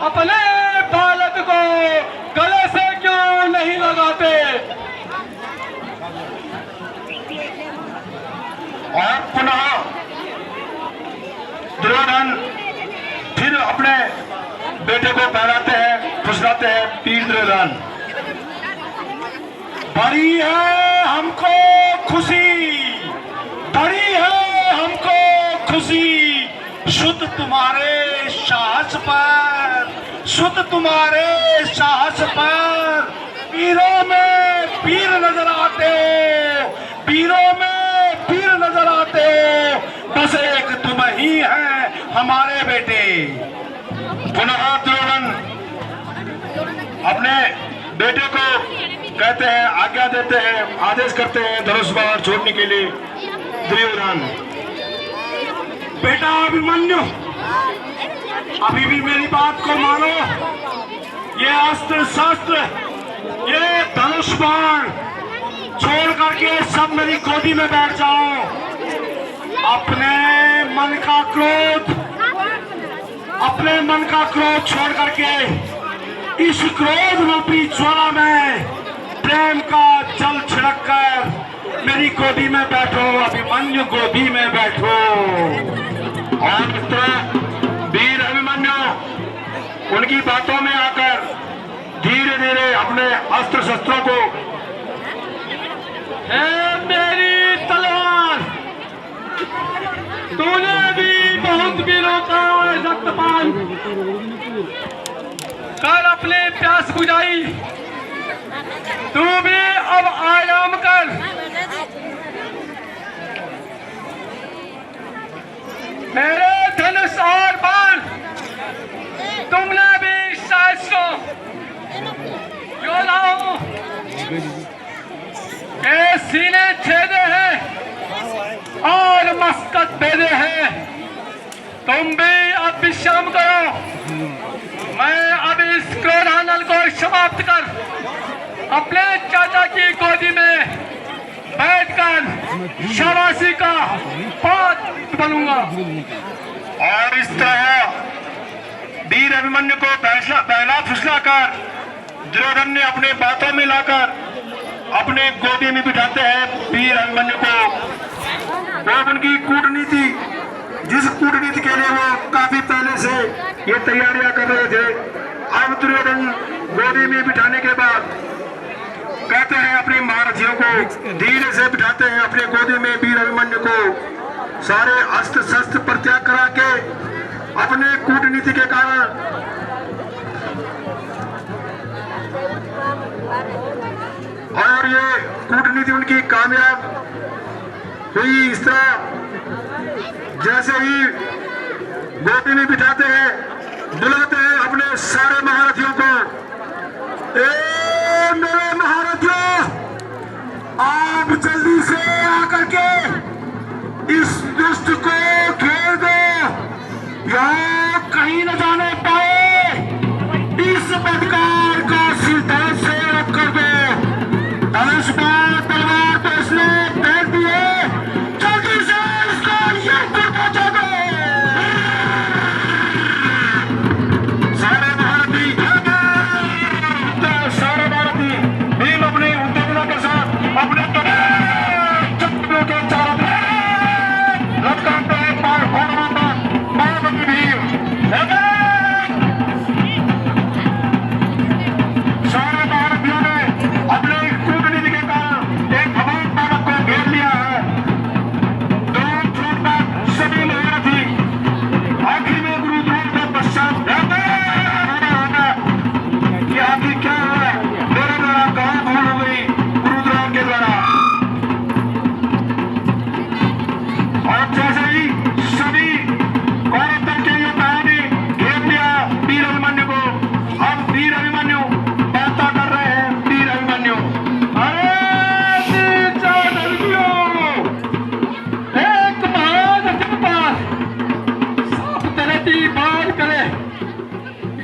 अपने बालक को गले से क्यों नहीं लगाते? और पुनः दुर्योधन फिर अपने बेटे को पहनाते हैं, फुसलाते हैं। वीर दुर्योधन, बड़ी है हमको खुशी, बड़ी है हमको खुशी, शुद्ध तुम्हारे साहस पर, शुद्ध तुम्हारे साहस पर। वीरों में वीर नजर आते हो, वीरों में वीर नजर आते हो, बस एक तुम ही है हमारे बेटे। पुनः दुर्योधन अपने बेटे को कहते हैं, आज्ञा देते हैं, आदेश करते हैं धनुष बाण छोड़ने के लिए। दुर्योधन, बेटा अभिमन्यु, अभी भी मेरी बात को मानो। ये अस्त्र शस्त्र, ये धनुष बाण छोड़ करके सब मेरी गोदी में बैठ जाओ। अपने मन का क्रोध, अपने मन का क्रोध छोड़ करके इस क्रोध रूपी ज्वाला में प्रेम का जल छिड़क कर मेरी गोदी में बैठो, अभिमन्यु गोदी में बैठो। और मित्रों, वीर अभिमन्यु उनकी बातों में आकर धीरे धीरे अपने अस्त्र शस्त्रों को, मेरी तलवार, तूने भी बहुत वीरों का रक्तपान कर अपने प्यास बुझाई, तू भी अब आराम कर। मेरे धनुष और बाण तुमने भी सहस्रों योद्धाओं के सीने छेदे हैं और मस्तक बेधे हैं। तुम भी अब विश्राम करो। मैं अब इस क्रोधानल को समाप्त कर अपने चाचा की गोदी में बैठकर शाबाशी का पात्र बनूंगा। और इस तरह वीर अभिमन्यु को पहला फुसला कर दुर्योधन ने अपने बातों में लाकर अपने गोदी में बिठाते हैं वीर अभिमन्यु को। वो उनकी कूटनीति, जिस कूटनीति के लिए वो काफी पहले से ये तैयारियां कर रहे थे, अब दुर्योधन गोदी में बिठाने के बाद कहते हैं अपने महारथियों को धीरे से बिठाते हैं अपने गोदी में वीर अभिमन्यु को। सारे अस्त्र शस्त्र परित्याग करा के अपने कूटनीति के कारण और ये कूटनीति उनकी कामयाब हुई। इस तरह जैसे ही गोदी में बिठाते हैं, बुलाते हैं अपने सारे महारथियों को, मेरे महारथियों, आप जल्दी से आकर के इस दुष्ट को घेर दो, यहाँ कहीं न जाने पाए। इस बदकार का सिरदार से रख कर दो। धनुष बाण तलवार तो इसने फेंक दिए, जल्दी से इसको ये पहुंचा दो। सारे भारती भीम अपनी उत्तेजना के साथ अपने चक्रों के चारों लटकाते हैं पार महाबली भीम। सारे भारतीयों ने अपने कूटनीति के कारण एक भगवान बालक को घेर लिया है। दो छूटकर सभी महारथी आखिर में गुरु द्रोण के पश्चात कि आखिर क्या हुआ, मेरे द्वारा कहाँ भूल हो गई गुरु द्रोण के द्वारा। और जैसे ही सभी कौरव दल के योद्धाओं ने घेर लिया वीर अभिमन्यु को, अब वीर अभिमन्यु वार्ता कर रहे हैं। वीर अभिमन्यु, एक महारथ के पास साफ तरती बात करे,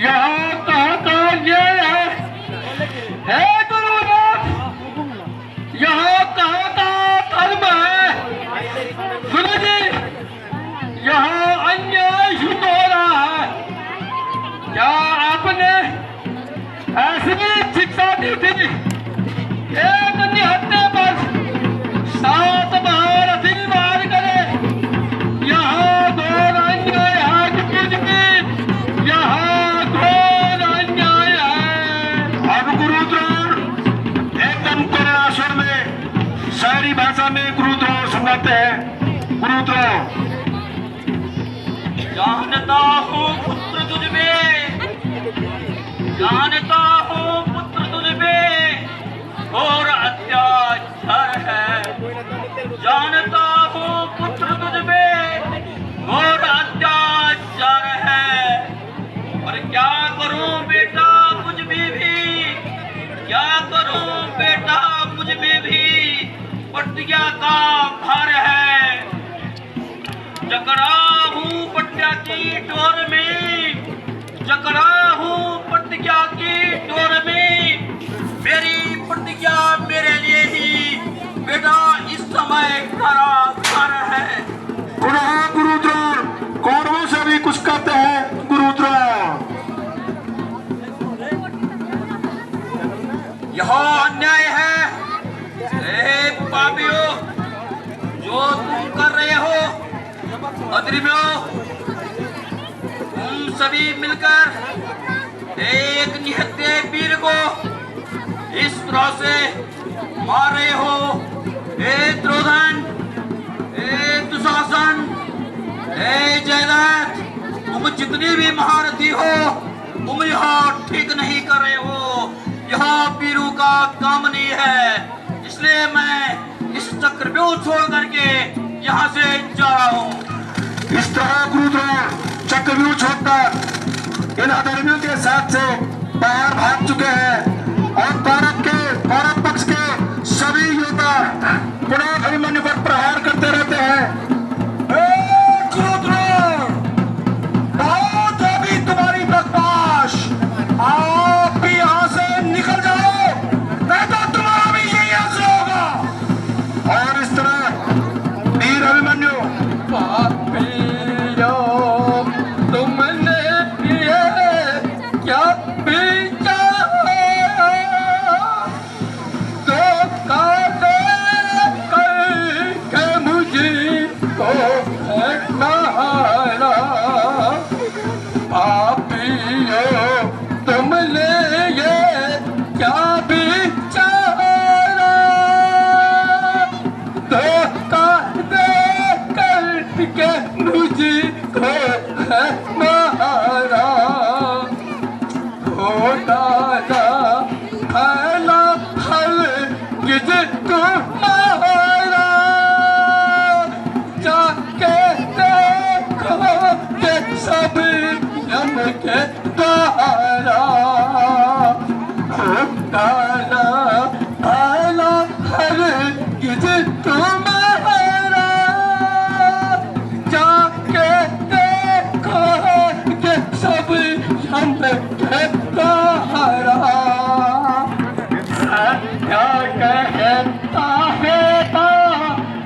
यहाँ कहाँ ये है दुर्योधन, यहाँ कहाँ का धर्म है? सुनो जी, यहाँ अन्याय शुद्ध हो रहा है। क्या शादी थी, एक निहत्ते पर 7 बार आशीर्वाद करे। यहाँ घोर अन्याय है गुरु जी, यहाँ घोर अन्याय है। अब गुरुद्रोण एकदम करुणा स्वर में शायरी भाषा में गुरुद्रोण सुनाते हैं। गुरुद्रोण। जानता हूँ पुत्र तुझ में, जानता हूँ पुत्र तुझ में और अत्याचार है। जानता हूँ पुत्र तुझ में और अत्याचार है। पर क्या करूँ बेटा मुझ में भी, क्या करूँ बेटा मुझ में भी प्रतिज्ञा का भार है। जकड़ा हूँ प्रतिज्ञा की डोर में, जकड़ा हूँ प्रतिज्ञा की डोर में। मेरी प्रतिज्ञा मेरे लिए ही बेटा इस समय कारागार है। पुनः गुरुद्रोण कौरवों से भी कुछ कहते हैं। गुरुद्रोण। यह अन्याय है ए पापियों, जो तुम कर रहे हो। अधर्मियों, तुम सभी मिलकर एक निहत्थे वीर को इस तरह से मार रहे हो। ए द्रोधन, ए दुशासन, ए जयद्रथ, तुम जितनी भी महारथी हो, तुम यह ठीक नहीं कर रहे हो। यह वीरों का काम नहीं है, इसलिए मैं इस चक्रव्यूह छोड़ करके यहाँ से जा रहा हूँ। इस तरह गुरुद्रोण चक्रव्यूह छोड़कर इन अधर्मियों के साथ से बाहर भाग चुके हैं और कौरव पक्ष के सभी योद्धा पुनः अभिमन्यु पर प्रहार करते रहते हैं। गुरुद्रोण, बहुत अभी तुम्हारी बकवास, आप भी यहाँ से निकल जाओ, नहीं तो तुम्हारा भी यही अंत होगा। और इस तरह वीर अभिमन्यु तुमने किए क्या पीछा तो काटे करके मुझे को मारा। पापियों, तुमने ये क्या बिचारा धोखा दे करके मुझे को मारा। दादा फैला हल गिज तुम्हारा, जाके देखो के सब यम के द्वारा। दादा फैला हल गिज तुम्हारा, जाके देखो के सब यम के द्वारा। क्या कहता है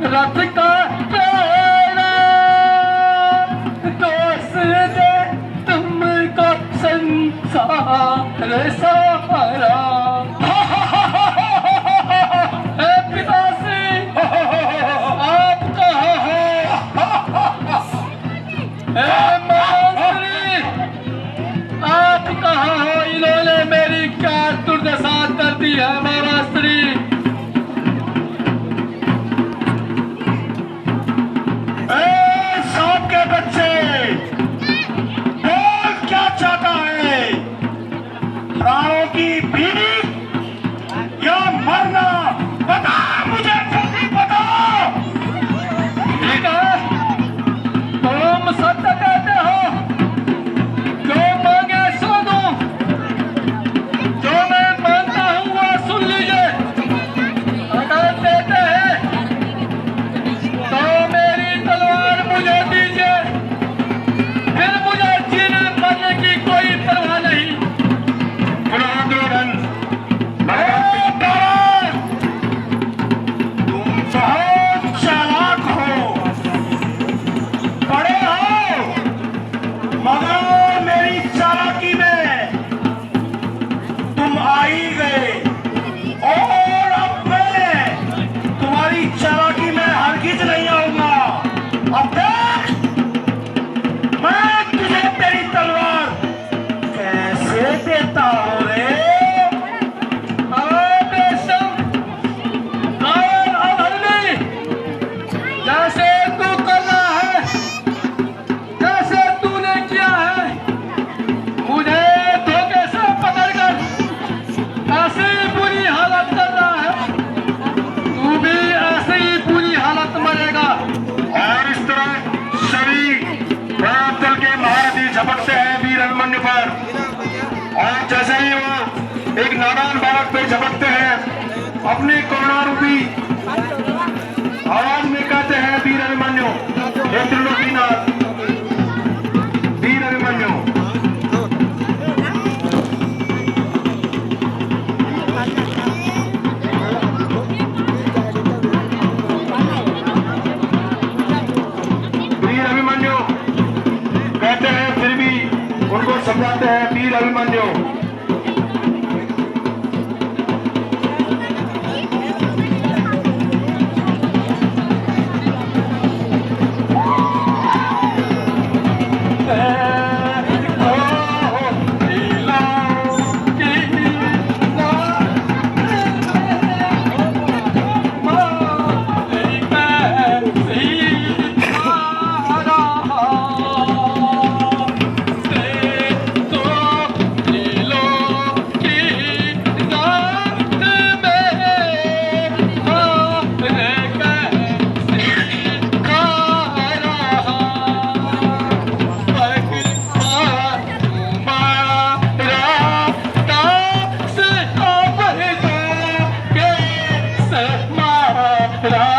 रथ का तेरा, दोस्त दे तुमको संसार सारा। पिताश्री, आप कहाँ हो? मास्टरी, आप कहाँ हो? इन्होंने मेरी क्या दुर्दशा कर दी है महाराष्ट्री। सांप के बच्चे, बोल क्या चाहता है? प्राणों की बीवी या मरना? बता मुझे, जल्दी बता। ठीक है, तुम सत्य कहते हो, जो मांगे सो दूं, जो मैं मांगता हूँ वह सुन लीजिए। अगर देते हैं तो मेरी तलवार मुझे दीजिए, अब देख, मैं तुझे तेरी तलवार कैसे देता हूं रे। जैसे तू कर रहा है, जैसे तूने किया है, मुझे धोखे से पकड़कर ऐसी बुरी हालत कर रहा है, तू भी ऐसी ही बुरी हालत मरेगा। और इस तरह सभी दल के महारथी झपकते हैं वीर अभिमन्यु पर, और जैसे ही वो एक नादान बालक पे झपकते हैं, अपनी करुणा रूपी आवाज में कहते हैं वीर अभिमन्यु, हे त्रिलोकीनाथ, वीर अभिमन्यु। वीर अभिमन्यु कहते हैं, फिर भी उनको समझाते हैं वीर अभिमन्यु। राम